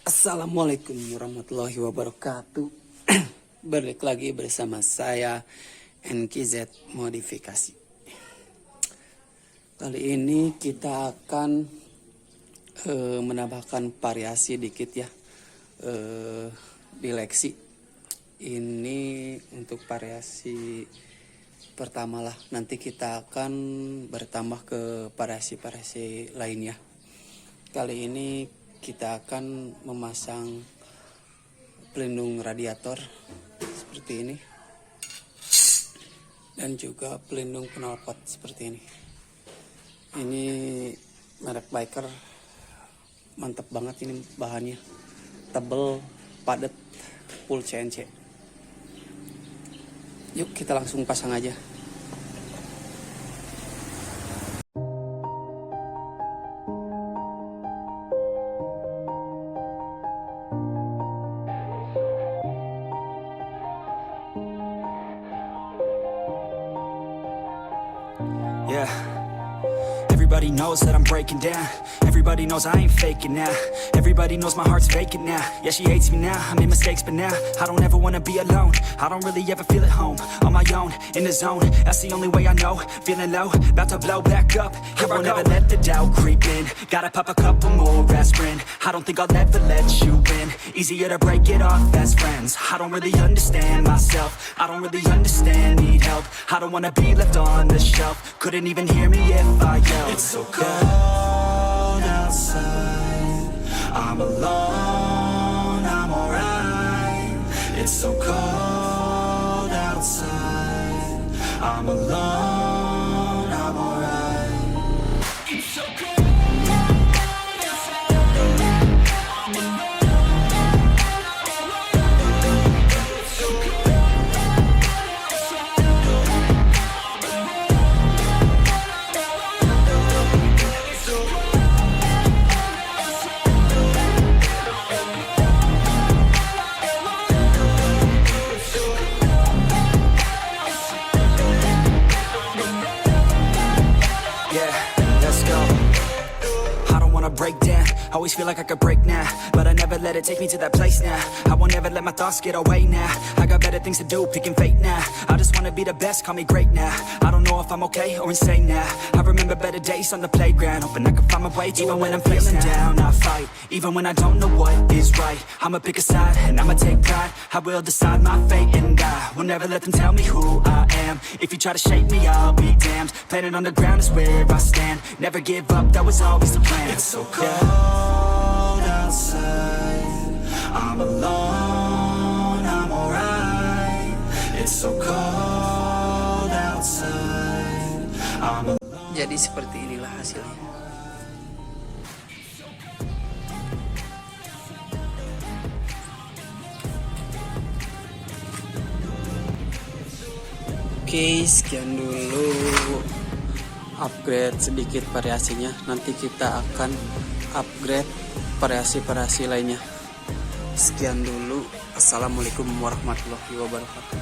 Assalamualaikum warahmatullahi wabarakatuh. Balik lagi bersama saya NKZ Modifikasi. Kali ini kita akan menambahkan variasi dikit ya di lexi. Ini untuk variasi pertama lah. Nanti kita akan bertambah ke variasi-variasi lainnya. Kali ini kita akan memasang pelindung radiator seperti ini dan juga pelindung knalpot seperti ini. Ini merek biker, mantap banget ini bahannya, tebel, padat, full CNC. Yuk kita langsung pasang aja. Yeah, everybody knows that I'm breaking down. Everybody knows I ain't faking now. Everybody knows my heart's vacant now. Yeah, she hates me now, I made mistakes but now I don't ever wanna be alone. I don't really ever feel at home. On my own, in the zone, that's the only way I know. Feeling low, about to blow back up. Here I won't ever let the doubt creep in. Gotta pop a couple more aspirin. I don't think I'll ever let you in. Easier to break it off best friends. I don't really understand myself. I don't really understand, need help. I don't wanna be left on the shelf. Couldn't even hear me if I yelled. It's so cold outside, I'm alone, I'm alright. It's so cold outside, I'm alone, I'm alright. It's so cold. Break down, always feel like I could break now, but I never let it take me to that place now. I won't ever let my thoughts get away now. I got better things to do, picking fate now. I just wanna be the best, call me great now. I don't know if I'm okay or insane now. I remember better days on the playground, hoping I can find my way to even when I'm feeling down, I fight, even when I don't know what is right. I'ma pick a side, and I'ma take pride. I will decide my fate, and I will never let them tell me who I am. If you try to shape me, I'll be damned. Planet on the ground is where I stand. Never give up, that was always the plan. It's so cold outside, I'm alone, I'm alright. It's so cold outside, I'm alone. Jadi seperti inilah hasilnya. Oke, sekian dulu upgrade sedikit variasinya. Nanti kita akan upgrade variasi-variasi lainnya. Sekian dulu. Assalamualaikum warahmatullahi wabarakatuh.